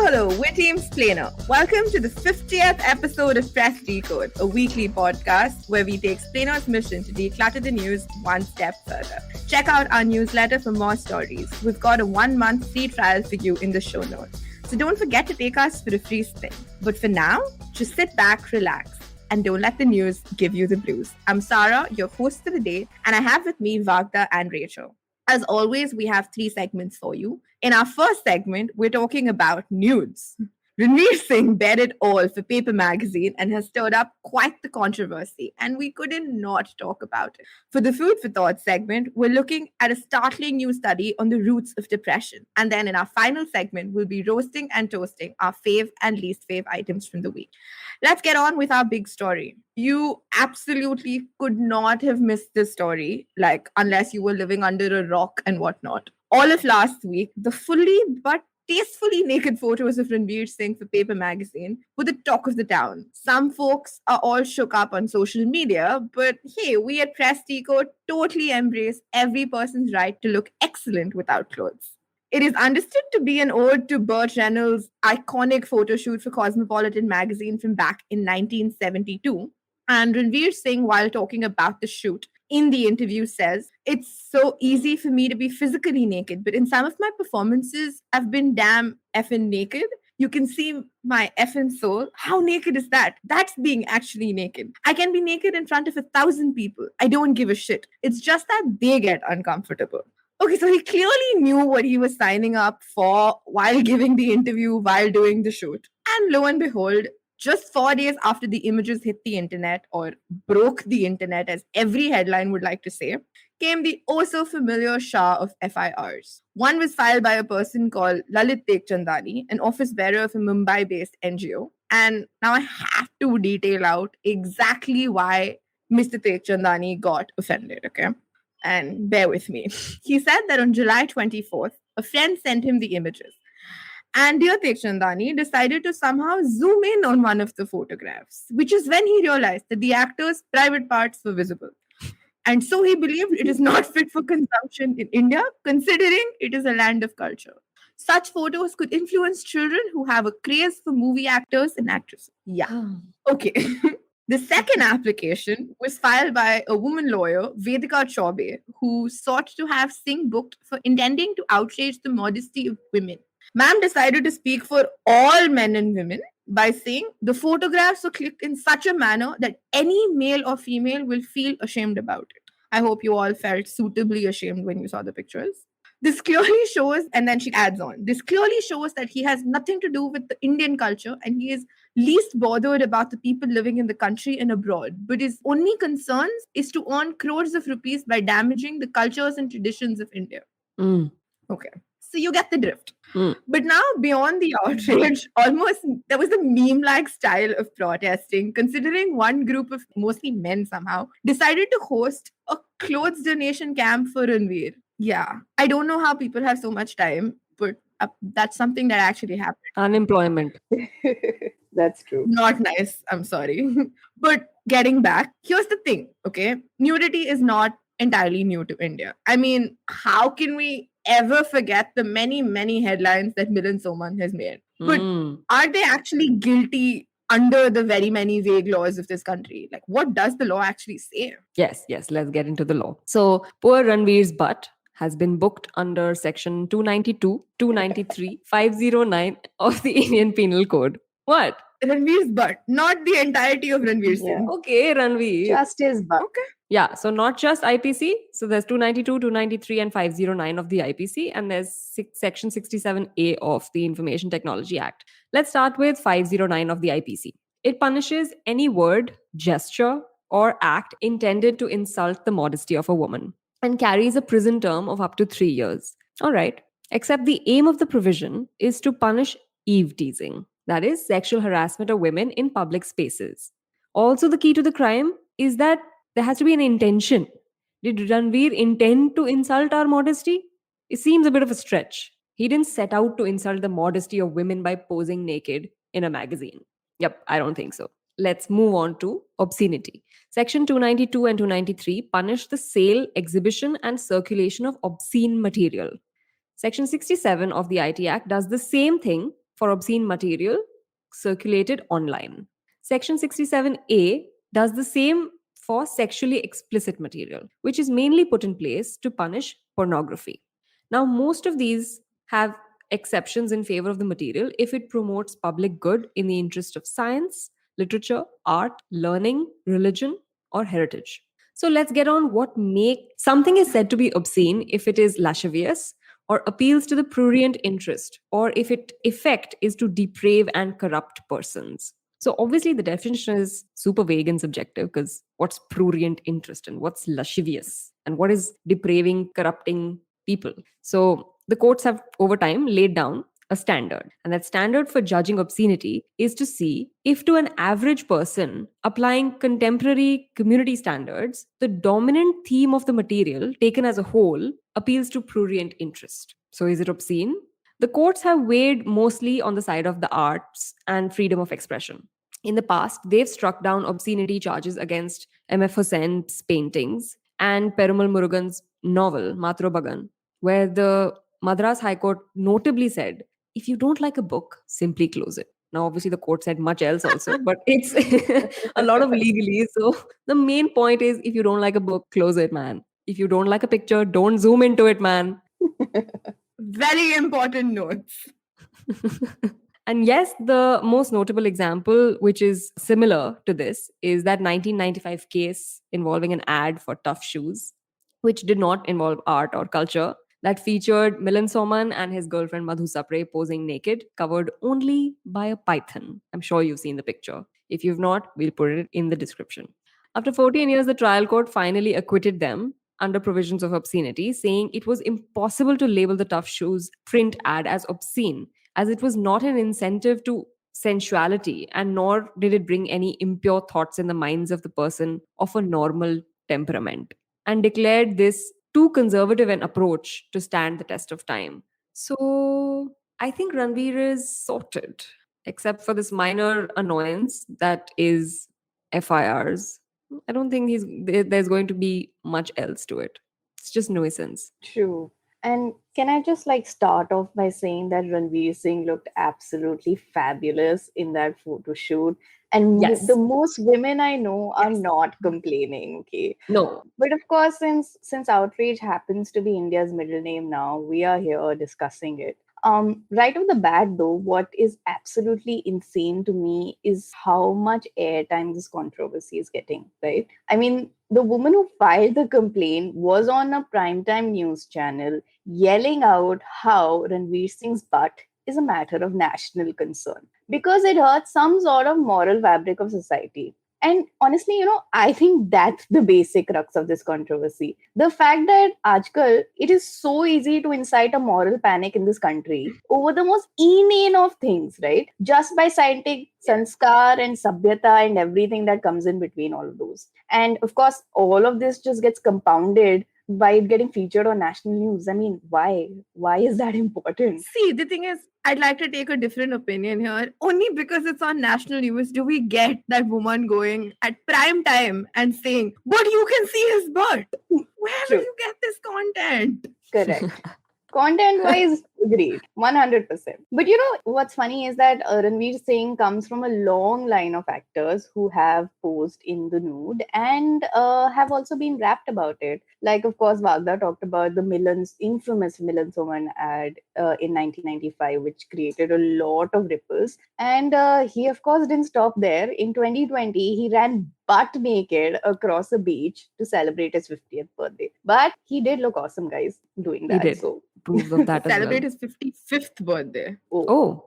Hello, we're Team Explainer. Welcome to the 50th episode of Press Decode, a weekly podcast where we take Explainer's mission to declutter the news one step further. Check out our newsletter for more stories. We've got a 1-month free trial for you in the show notes. So don't forget to take us for a free spin. But for now, just sit back, relax, and don't let the news give you the blues. I'm Sara, your host for the day, and I have with me Vagda and Rachel. As always, we have 3 segments for you. In our first segment, we're talking about nudes. Ranveer Singh bared it all for Paper magazine and has stirred up quite the controversy, and we couldn't not talk about it. For the Food for Thought segment, we're looking at a startling new study on the roots of depression. And then in our final segment, we'll be roasting and toasting our fave and least fave items from the week. Let's get on with our big story. You absolutely could not have missed this story, unless you were living under a rock and whatnot. All of last week, the fully but tastefully naked photos of Ranveer Singh for Paper magazine were the talk of the town. Some folks are all shook up on social media, but hey, we at Press Decode totally embrace every person's right to look excellent without clothes. It is understood to be an ode to Burt Reynolds' iconic photo shoot for Cosmopolitan magazine from back in 1972. And Ranveer Singh, while talking about the shoot, in the interview says, "It's so easy for me to be physically naked, but in some of my performances, I've been damn effing naked. You can see my effing soul. How naked is that? That's being actually naked. I can be naked in front of 1,000 people. I don't give a shit. It's just that they get uncomfortable." Okay, so he clearly knew what he was signing up for while giving the interview, while doing the shoot. And lo and behold, just 4 days after the images hit the internet, or broke the internet, as every headline would like to say, came the oh-so-familiar shower of FIRs. One was filed by a person called Lalit Tekchandani, an office bearer of a Mumbai-based NGO. And now I have to detail out exactly why Mr. Tekchandani got offended, okay? And bear with me. He said that on July 24th, a friend sent him the images. And dear Tekchandani decided to somehow zoom in on one of the photographs, which is when he realized that the actor's private parts were visible. And so he believed it is not fit for consumption in India, considering it is a land of culture. Such photos could influence children who have a craze for movie actors and actresses. Yeah. Okay. The second application was filed by a woman lawyer, Vedika Chaube, who sought to have Singh booked for intending to outrage the modesty of women. Ma'am decided to speak for all men and women by saying the photographs were clicked in such a manner that any male or female will feel ashamed about it. I hope you all felt suitably ashamed when you saw the pictures. This clearly shows, and then she adds on, this clearly shows that he has nothing to do with the Indian culture and he is least bothered about the people living in the country and abroad. But his only concerns is to earn crores of rupees by damaging the cultures and traditions of India. Okay. So you get the drift. But now, beyond the outrage, almost there was a meme-like style of protesting, considering one group of mostly men somehow decided to host a clothes donation camp for Ranveer. Yeah, I don't know how people have so much time, but that's something that actually happened. Unemployment. That's true. Not nice, I'm sorry. But getting back, here's the thing, okay? Nudity is not entirely new to India. I mean, how can we ever forget the many, many headlines that Milan Soman has made? But are they actually guilty under the very many vague laws of this country? What does the law actually say? Yes, let's get into the law. So, poor Ranveer's butt has been booked under section 292, 293, 509 of the Indian Penal Code. What? Ranveer's butt, not the entirety of Ranveer Singh. Yeah. Okay, Ranveer. Just his butt. Okay. Yeah, so not just IPC. So there's 292, 293 and 509 of the IPC, and there's section 67A of the Information Technology Act. Let's start with 509 of the IPC. It punishes any word, gesture, or act intended to insult the modesty of a woman and carries a prison term of up to 3 years. All right. Except the aim of the provision is to punish eve teasing, that is, sexual harassment of women in public spaces. Also, the key to the crime is that there has to be an intention. Did Ranveer intend to insult our modesty? It seems a bit of a stretch. He didn't set out to insult the modesty of women by posing naked in a magazine. Yep, I don't think so. Let's move on to obscenity. Section 292 and 293 punish the sale, exhibition, and circulation of obscene material. Section 67 of the IT Act does the same thing for obscene material circulated online. Section 67A does the same for sexually explicit material, which is mainly put in place to punish pornography. Now, most of these have exceptions in favor of the material if it promotes public good in the interest of science, literature, art, learning, religion, or heritage. So let's get on what make something is said to be obscene if it is lascivious or appeals to the prurient interest, or if its effect is to deprave and corrupt persons. So obviously the definition is super vague and subjective, because what's prurient interest and what's lascivious and what is depraving, corrupting people? So the courts have over time laid down a standard, and that standard for judging obscenity is to see if, to an average person applying contemporary community standards, the dominant theme of the material taken as a whole appeals to prurient interest. So is it obscene? The courts have weighed mostly on the side of the arts and freedom of expression. In the past, they've struck down obscenity charges against M.F. Hussein's paintings and Perumal Murugan's novel Matro Bagan, where the Madras High Court notably said, if you don't like a book, simply close it. Now, obviously, the court said much else also, but it's a lot of legalese. So the main point is, if you don't like a book, close it, man. If you don't like a picture, don't zoom into it, man. Very important notes. And yes, the most notable example, which is similar to this, is that 1995 case involving an ad for Tough Shoes, which did not involve art or culture, that featured Milan Soman and his girlfriend Madhu Sapre posing naked, covered only by a python. I'm sure you've seen the picture. If you've not, we'll put it in the description. After 14 years, the trial court finally acquitted them under provisions of obscenity, saying it was impossible to label the Tough Shoes print ad as obscene, as it was not an incentive to sensuality, and nor did it bring any impure thoughts in the minds of the person of a normal temperament, and declared this too conservative an approach to stand the test of time. So I think Ranveer is sorted, except for this minor annoyance that is FIRs. I don't think there's going to be much else to it. It's just nuisance. True. And can I just start off by saying that Ranveer Singh looked absolutely fabulous in that photo shoot. And Yes. the most women I know are Yes. not complaining, okay? No. But of course, since outrage happens to be India's middle name now, we are here discussing it. Right off the bat, though, what is absolutely insane to me is how much airtime this controversy is getting, right? I mean, the woman who filed the complaint was on a primetime news channel yelling out how Ranveer Singh's butt is a matter of national concern because it hurts some sort of moral fabric of society. And honestly, I think that's the basic crux of this controversy. The fact that Ajkal, it is so easy to incite a moral panic in this country over the most inane of things, right? Just by citing sanskar and sabhyata and everything that comes in between all of those. And of course, all of this just gets compounded by it getting featured on national news. I mean, why? Why is that important? See, the thing is, I'd like to take a different opinion here. Only because it's on national news do we get that woman going at prime time and saying, but you can see his butt. Where True. will you get this content? Correct. Content wise, great, 100%. But what's funny is that Ranveer Singh comes from a long line of actors who have posed in the nude and have also been rapped about it. Like, of course, Vagda talked about the infamous Milan Soman ad in 1995, which created a lot of ripples. And he, of course, didn't stop there. In 2020, he ran butt naked across a beach to celebrate his 50th birthday. But he did look awesome, guys, doing that. did. So Proof of that as Celebrate well. his 55th birthday. Oh,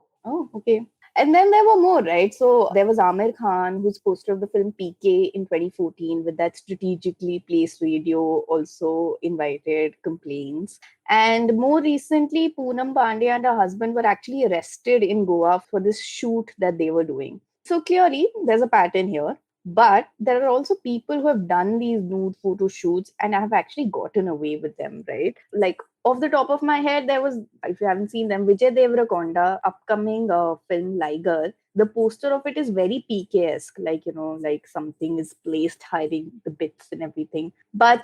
okay. And then there were more, right? So there was Amir Khan, who's poster of the film PK in 2014 with that strategically placed radio, also invited complaints. And more recently, Poonam Pandey and her husband were actually arrested in Goa for this shoot that they were doing. So clearly, there's a pattern here. But there are also people who have done these nude photo shoots and have actually gotten away with them, right? Like, off the top of my head, there was, if you haven't seen them, Vijay Deverakonda, upcoming film Liger. The poster of it is very PK-esque, like, like something is placed hiding the bits and everything. But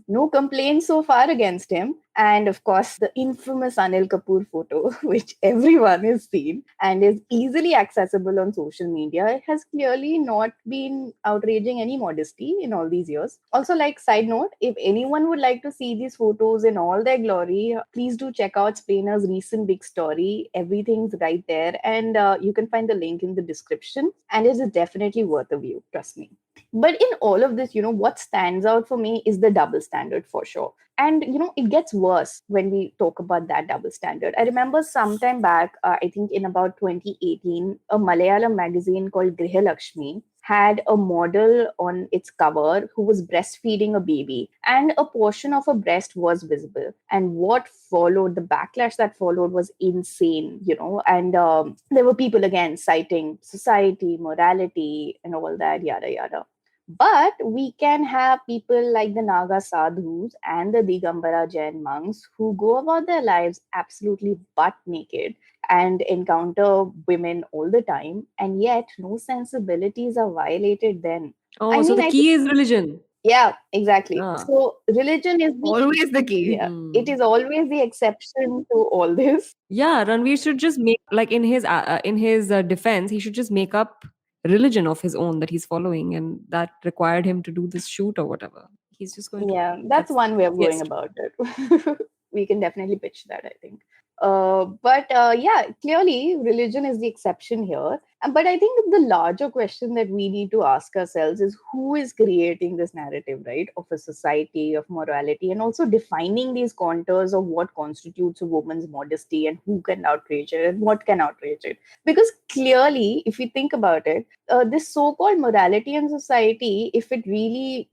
no complaints so far against him. And of course, the infamous Anil Kapoor photo, which everyone has seen and is easily accessible on social media, has clearly not been outraging any modesty in all these years. Also, like, side note, if anyone would like to see these photos in all their glory, please do check out Splainer's recent big story. Everything's right there, and you can find the link in the description. And it is definitely worth a view, trust me. But in all of this, what stands out for me is the double standard for sure. And it gets worse when we talk about that double standard. I remember sometime back, I think in about 2018, a Malayalam magazine called Grihalakshmi had a model on its cover who was breastfeeding a baby, and a portion of her breast was visible. And what followed, the backlash that followed, was insane, and there were people again citing society, morality, and all that, yada yada. But we can have people like the Naga sadhus and the Digambara Jain monks who go about their lives absolutely butt naked and encounter women all the time, and yet no sensibilities are violated then. Oh, so the key is religion. Yeah, exactly. Ah. So religion is always the key. Yeah, it is always the exception to all this. Yeah, Ranveer should just make, like, in his defense, he should just make up religion of his own that he's following, and that required him to do this shoot or whatever. He's just going to. Yeah, that's one way of going yes. about it. We can definitely pitch that, I think. But yeah, clearly religion is the exception here. But I think the larger question that we need to ask ourselves is who is creating this narrative, right, of a society, of morality, and also defining these contours of what constitutes a woman's modesty and who can outrage it and what can outrage it. Because clearly, if we think about it, this so-called morality in society, if it really,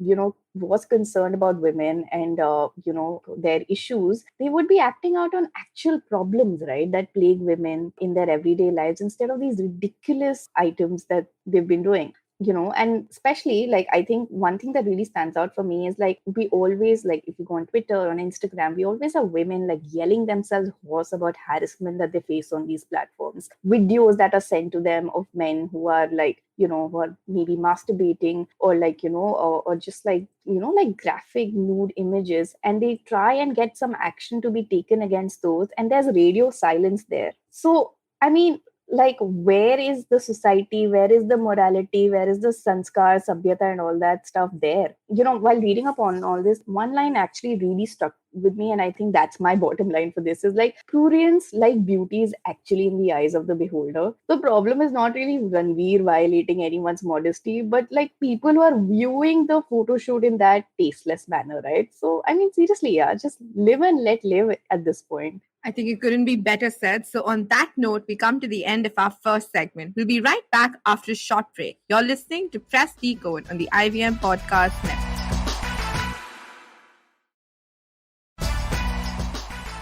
was concerned about women and their issues, they would be acting out on actual problems, right, that plague women in their everyday lives instead of these ridiculous items that they've been doing. And especially, like, I think one thing that really stands out for me is, like, we always, like, if you go on Twitter, on Instagram, we always have women like yelling themselves hoarse about harassment that they face on these platforms, videos that are sent to them of men who are like, who are maybe masturbating, or like, or just like, like graphic nude images, and they try and get some action to be taken against those, and there's radio silence there. So, I mean, like, where is the society, where is the morality, where is the sanskar, sabhyata, and all that stuff there? While reading up on all this, one line actually really stuck with me, and I think that's my bottom line for this, is like, prurience, like beauty, is actually in the eyes of the beholder. The problem is not really Ranveer violating anyone's modesty, but like people who are viewing the photo shoot in that tasteless manner, right? So, I mean, seriously, yeah, just live and let live at this point. I think it couldn't be better said. So on that note, we come to the end of our first segment. We'll be right back after a short break. You're listening to Press Decode on the IVM Podcast Network.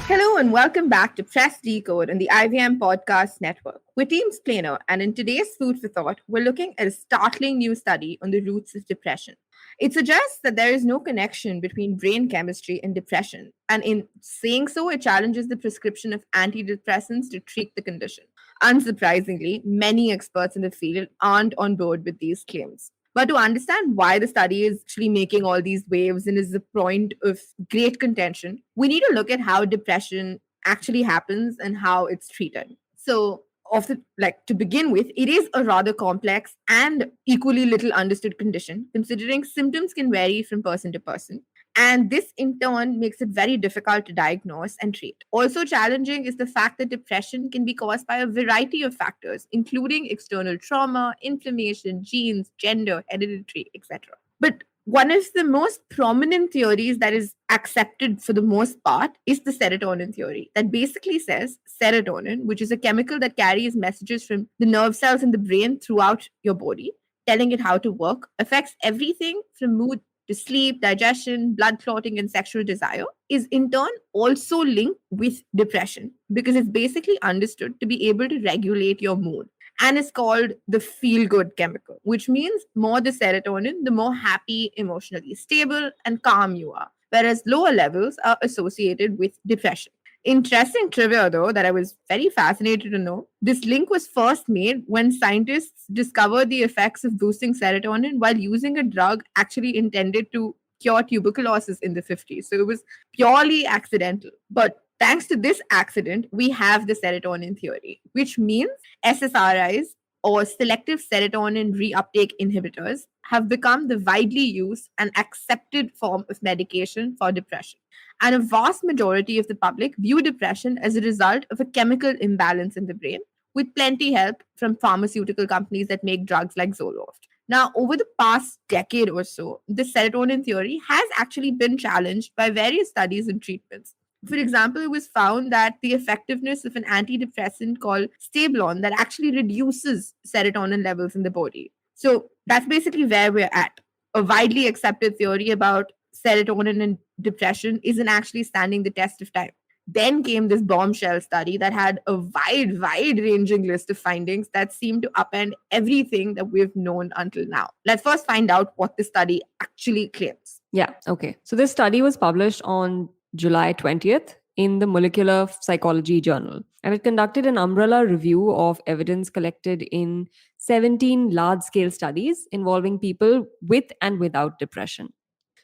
Hello and welcome back to Press Decode on the IVM Podcast Network. We're Team Splainer, and in today's Food for Thought, we're looking at a startling new study on the roots of depression. It suggests that there is no connection between brain chemistry and depression, and in saying so, it challenges the prescription of antidepressants to treat the condition. Unsurprisingly, many experts in the field aren't on board with these claims. But to understand why the study is actually making all these waves and is a point of great contention, we need to look at how depression actually happens and how it's treated. So, to begin with, it is a rather complex and equally little understood condition, considering symptoms can vary from person to person. And this in turn makes it very difficult to diagnose and treat. Also challenging is the fact that depression can be caused by a variety of factors, including external trauma, inflammation, genes, gender, hereditary, etc. But one of the most prominent theories that is accepted for the most part is the serotonin theory, that basically says serotonin, which is a chemical that carries messages from the nerve cells in the brain throughout your body, telling it how to work, affects everything from mood to sleep, digestion, blood clotting, and sexual desire, is in turn also linked with depression because it's basically understood to be able to regulate your mood, and is called the feel-good chemical, which means more the serotonin, the more happy, emotionally stable, and calm you are, whereas lower levels are associated with depression. Interesting trivia, though, that I was very fascinated to know. This link was first made when scientists discovered the effects of boosting serotonin while using a drug actually intended to cure tuberculosis in the 50s. So it was purely accidental. But thanks to this accident, we have the serotonin theory, which means SSRIs or selective serotonin reuptake inhibitors have become the widely used and accepted form of medication for depression. And a vast majority of the public view depression as a result of a chemical imbalance in the brain, with plenty help from pharmaceutical companies that make drugs like Zoloft. Now, over the past decade or so, the serotonin theory has actually been challenged by various studies and treatments. For example, it was found that the effectiveness of an antidepressant called Stablon that actually reduces serotonin levels in the body. So that's basically where we're at. A widely accepted theory about serotonin and depression isn't actually standing the test of time. Then came this bombshell study that had a wide ranging list of findings that seemed to upend everything that we've known until now. Let's first find out what the study actually claims. Yeah, okay. So this study was published on July 20th in the Molecular Psychology Journal, and it conducted an umbrella review of evidence collected in 17 large scale studies involving people with and without depression.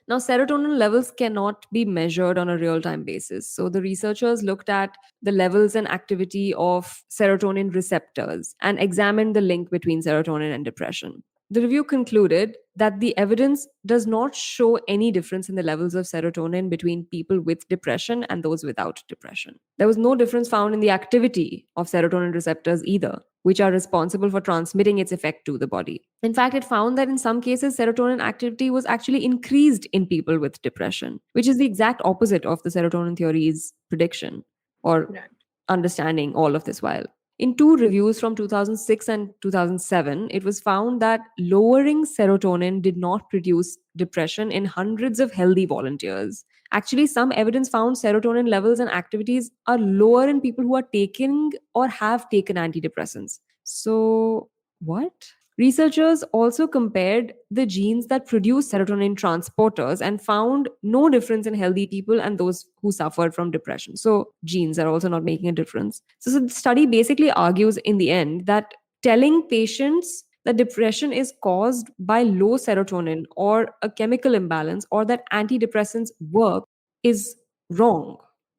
Now, serotonin levels cannot be measured on a real time basis. So, the researchers looked at the levels and activity of serotonin receptors and examined the link between serotonin and depression. The review concluded that the evidence does not show any difference in the levels of serotonin between people with depression and those without depression. There was no difference found in the activity of serotonin receptors either, which are responsible for transmitting its effect to the body. In fact, it found that in some cases, serotonin activity was actually increased in people with depression, which is the exact opposite of the serotonin theory's prediction or Right. understanding all of this while. In two reviews from 2006 and 2007, it was found that lowering serotonin did not produce depression in hundreds of healthy volunteers. Actually, some evidence found serotonin levels and activities are lower in people who are taking or have taken antidepressants. So, what? Researchers also compared the genes that produce serotonin transporters and found no difference in healthy people and those who suffered from depression. So, genes are also not making a difference. So the study basically argues in the end that telling patients that depression is caused by low serotonin or a chemical imbalance or that antidepressants work is wrong.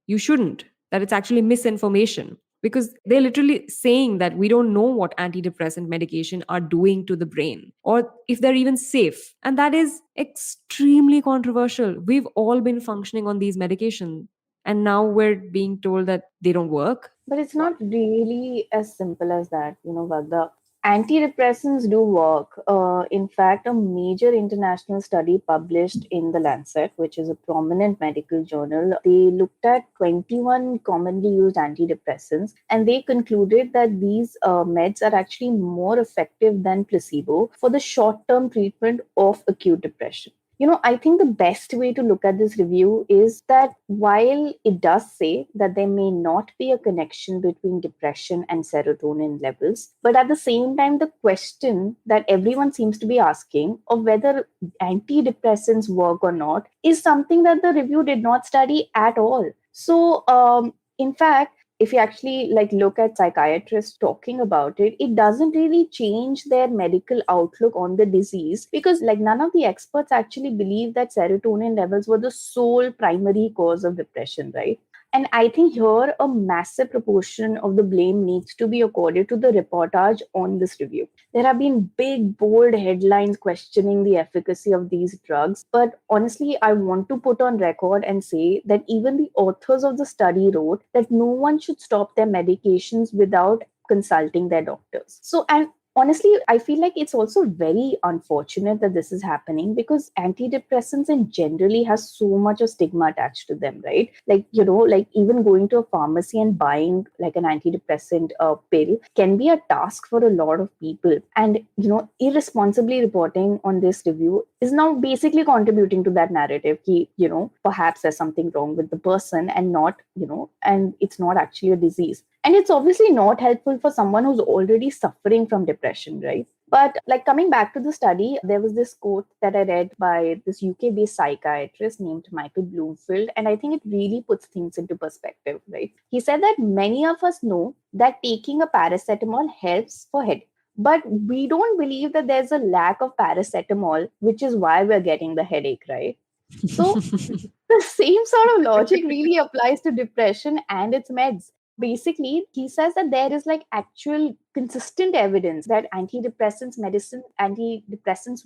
You shouldn't. That it's actually misinformation because they're literally saying that we don't know what antidepressant medication are doing to the brain or if they're even safe. And that is extremely controversial. We've all been functioning on these medications and now we're being told that they don't work. But it's not really as simple as that, Vagda. Antidepressants do work. In fact, a major international study published in The Lancet, which is a prominent medical journal, they looked at 21 commonly used antidepressants and they concluded that these meds are actually more effective than placebo for the short term treatment of acute depression. I think the best way to look at this review is that while it does say that there may not be a connection between depression and serotonin levels, but at the same time, the question that everyone seems to be asking of whether antidepressants work or not is something that the review did not study at all. So, in fact, if you actually look at psychiatrists talking about it, it doesn't really change their medical outlook on the disease because none of the experts actually believe that serotonin levels were the sole primary cause of depression, right? And I think here a massive proportion of the blame needs to be accorded to the reportage on this review. There have been big, bold headlines questioning the efficacy of these drugs. But honestly, I want to put on record and say that even the authors of the study wrote that no one should stop their medications without consulting their doctors. So, and honestly, I feel like it's also very unfortunate that this is happening because antidepressants in generally has so much of stigma attached to them, right? Even going to a pharmacy and buying an antidepressant pill can be a task for a lot of people. And, irresponsibly reporting on this review is now basically contributing to that narrative. Perhaps there's something wrong with the person and not, and it's not actually a disease. And it's obviously not helpful for someone who's already suffering from depression, right? But like coming back to the study, there was this quote that I read by this UK-based psychiatrist named Michael Bloomfield, and I think it really puts things into perspective, right? He said that many of us know that taking a paracetamol helps for headache, but we don't believe that there's a lack of paracetamol, which is why we're getting the headache, right? So the same sort of logic really applies to depression and its meds. Basically, he says that there is like actual consistent evidence that antidepressants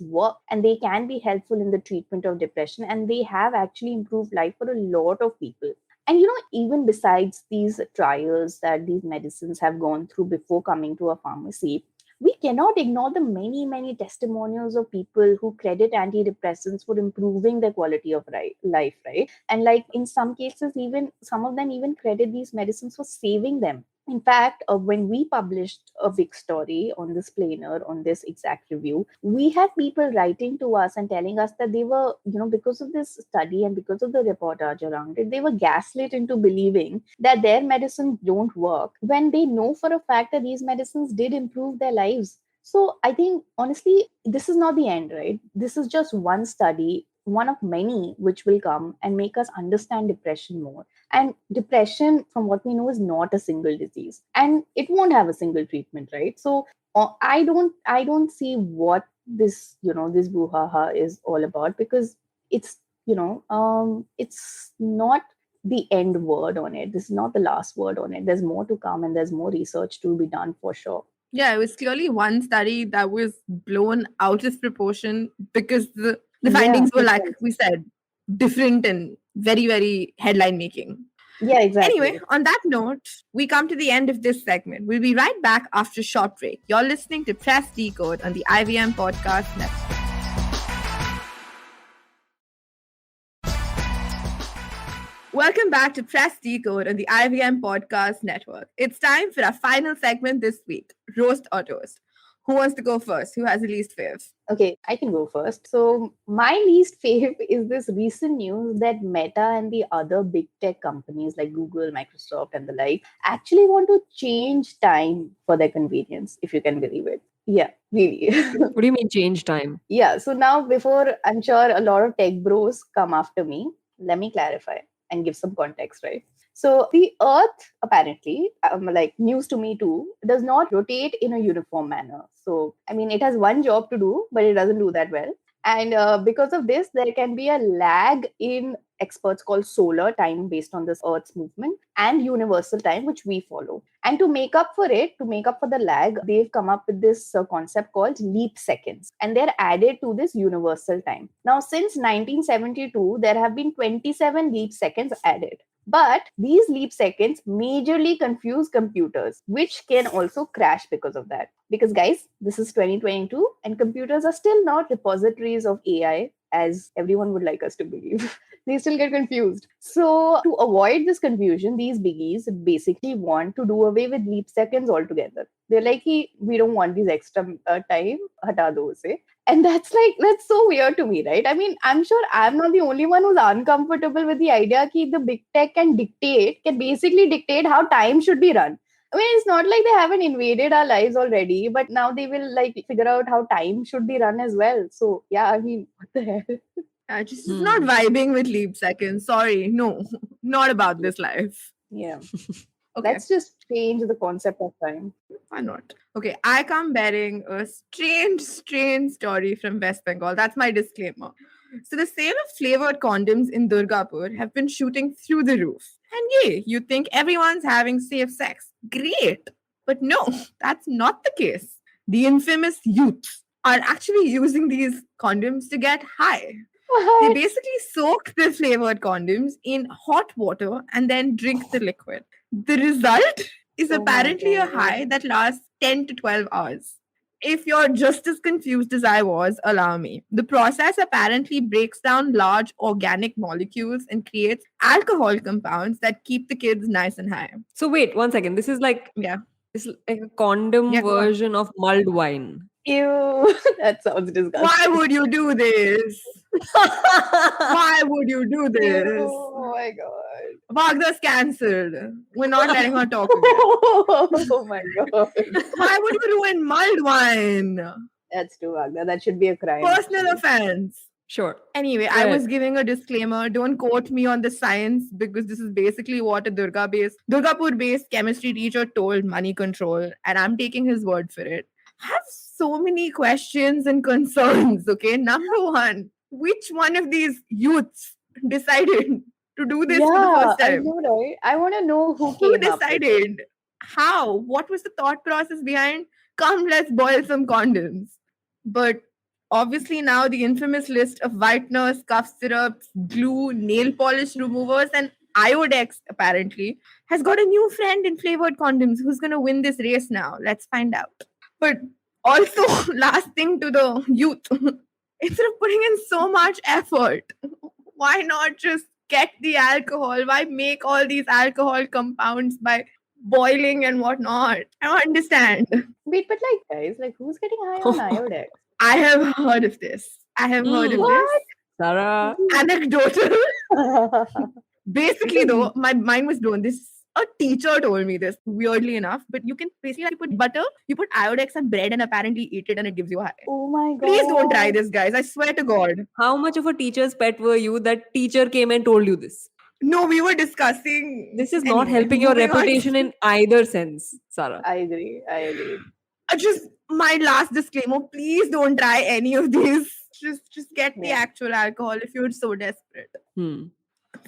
work and they can be helpful in the treatment of depression, and they have actually improved life for a lot of people. And even besides these trials that these medicines have gone through before coming to a pharmacy, we cannot ignore the many, many testimonials of people who credit antidepressants for improving their quality of life, right? And like in some cases, even some of them even credit these medicines for saving them. In fact, when we published a big story on this planner, on this exact review, we had people writing to us and telling us that they were, because of this study and because of the reportage around it, they were gaslit into believing that their medicines don't work when they know for a fact that these medicines did improve their lives. So I think, honestly, this is not the end, right? This is just one study, one of many which will come and make us understand depression more. And depression, from what we know, is not a single disease, and it won't have a single treatment, right? So I don't see what this brouhaha is all about, because it's it's not the end word on it. This is not the last word on it. There's more to come, and there's more research to be done for sure. Yeah, it was clearly one study that was blown out of proportion because the Yeah, findings were, makes like sense. we said, different and very, very headline making. Yeah, Anyway, exactly. on that note, we come to the end of this segment. We'll be right back after a short break. You're listening to Press Decode on the IVM Podcast Network. Welcome back to Press Decode on the IVM Podcast Network. It's time for our final segment this week, Roast or Toast. Who wants to go first? Who has the least fave? Okay, I can go first. So, my least fave is this recent news that Meta and the other big tech companies like Google, Microsoft, and the like actually want to change time for their convenience, if you can believe it. Yeah, really. What do you mean change time? Yeah, so now before I'm sure a lot of tech bros come after me, let me clarify and give some context, right? So the Earth, apparently, like news to me too, does not rotate in a uniform manner. So, I mean, it has one job to do, but it doesn't do that well. And because of this, there can be a lag in experts call solar time based on this Earth's movement and universal time, which we follow. And to make up for it, to make up for the lag, they've come up with this concept called leap seconds, and they're added to this universal time. Now, since 1972, there have been 27 leap seconds added. But these leap seconds majorly confuse computers, which can also crash because of that. Because, guys, this is 2022, and computers are still not repositories of AI, as everyone would like us to believe. They still get confused. So, to avoid this confusion, these biggies basically want to do away with leap seconds altogether. They're like, "Hey, we don't want these extra time, hata do se." And that's so weird to me, right? I mean, I'm sure I'm not the only one who's uncomfortable with the idea that the big tech can basically dictate how time should be run. I mean, it's not like they haven't invaded our lives already, but now they will like figure out how time should be run as well. So yeah, I mean, what the hell? Just not vibing with leap seconds. Sorry, no, not about this life. Yeah. Okay, Let's just change the concept of time. why not? Okay, I come bearing a strange story from West Bengal. That's my disclaimer. So the sale of flavored condoms in Durgapur have been shooting through the roof. And yay, you think everyone's having safe sex. Great. But no, that's not the case. The infamous youths are actually using these condoms to get high. They What? basically soak the flavored condoms in hot water and then drink the liquid. The result is Oh my apparently a god. high that lasts 10 to 12 hours. If you're just as confused as I was, allow me. The process apparently breaks down large organic molecules and creates alcohol compounds that keep the kids nice and high. So wait, 1 second. This is like Yeah. it's like a condom Yeah, go on. version of mulled wine. Ew. That sounds disgusting. Why would you do this? Why would you do Ew. this? Oh my god. Vagda's cancelled. We're not letting her talk again. Oh my god. Why would you ruin mulled wine? That's too Vagda. That should be a crime. Personal actually. offense. Sure. Anyway, I was giving a disclaimer. Don't quote me on the science because this is basically what a Durgapur-based chemistry teacher told Money Control, and I'm taking his word for it. I have so many questions and concerns. Okay, number one, which one of these youths decided to do this for the first I time? know, right? I want to know who Who came up with it. decided? How? What was the thought process behind? Come, let's boil some condoms. But obviously now the infamous list of whiteners, cough syrups, glue, nail polish removers, and Iodex apparently has got a new friend in flavored condoms who's going to win this race now. Let's find out. But also, last thing to the youth, instead of putting in so much effort, why not just get the alcohol? Why make all these alcohol compounds by boiling and whatnot? I don't understand. Wait, but like, guys, like, who's getting high on Iodex? I have heard of this. What? Sarah. Anecdotal. Basically, though, my mind was blown. A teacher told me this, weirdly enough. But you can basically, you put butter, you put Iodex on bread and apparently eat it and it gives you a high. Oh my god. Please don't try this, guys. I swear to God. How much of a teacher's pet were you that teacher came and told you this? No, we were discussing. This is not Anyway, helping your moving on. reputation in either sense, Sarah. I agree. Just my last disclaimer, please don't try any of these. Just get the Yeah. actual alcohol if you're so desperate. Hmm.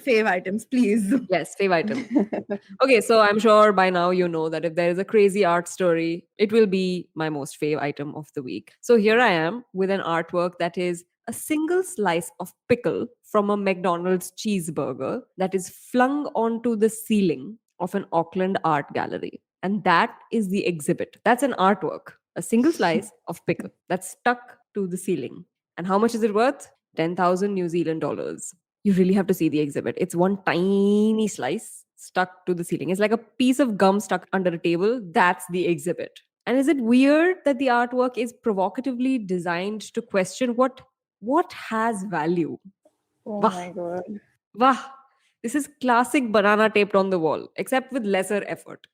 Fave items, please. Yes, fave item. Okay, so I'm sure by now you know that if there is a crazy art story, it will be my most fave item of the week. So here I am with an artwork that is a single slice of pickle from a McDonald's cheeseburger that is flung onto the ceiling of an Auckland art gallery. And that is the exhibit. That's an artwork. A single slice of pickle that's stuck to the ceiling. And how much is it worth? 10,000 New Zealand dollars. You really have to see the exhibit. It's one tiny slice stuck to the ceiling. It's like a piece of gum stuck under a table. That's the exhibit. And is it weird that the artwork is provocatively designed to question what has value? Oh Wah. my god. Wah! This is classic banana taped on the wall, except with lesser effort.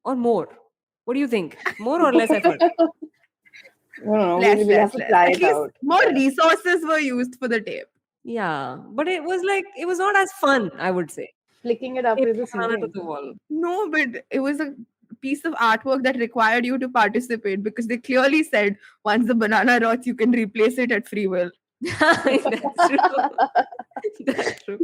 Or more. What do you think? More or less effort? No, Less, we have less, to less. try At it least out. more Yeah. resources were used for the tape. Yeah. But it was not as fun, I would say. Flicking it up to Taping the banana to ceiling. the wall. No, but it was a piece of artwork that required you to participate because they clearly said once the banana rots, you can replace it at free will. That's true. That's true.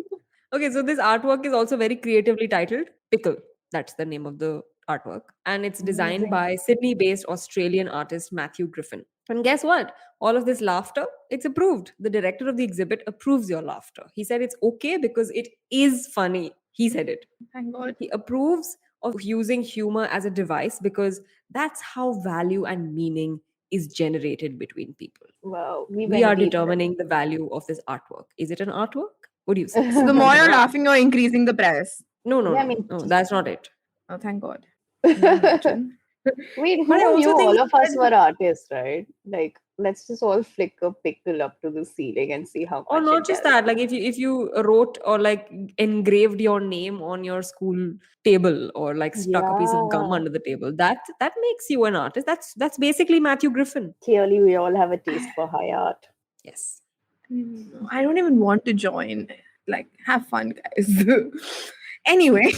Okay, so this artwork is also very creatively titled Pickle. That's the name of the artwork. And it's designed Amazing. by Sydney-based Australian artist Matthew Griffin. And guess what? All of this laughter, it's approved. The director of the exhibit approves your laughter. He said it's okay because it is funny. He said it. Thank God. He approves of using humor as a device because that's how value and meaning is generated between people. Wow. We went are deep. determining the value of this artwork. Is it an artwork? What do you say? So the more you're laughing, you're increasing the price. No, Yeah, I mean, that's not it. Oh, thank God. Wait, who But I also knew think all of us that- were artists, right? Like, let's just all flick a pickle up to the ceiling and see how much. Or not it just does. that, like if you wrote or like engraved your name on your school table or like stuck a piece of gum Yeah. under the table, that makes you an artist. That's basically Matthew Griffin. Clearly, we all have a taste for high art. Yes. I don't even want to join. Like, have fun, guys. Anyway,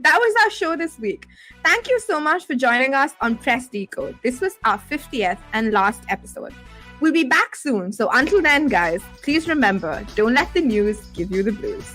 that was our show this week. Thank you so much for joining us on Press Decode. This was our 50th and last episode. We'll be back soon. So until then, guys, please remember, don't let the news give you the blues.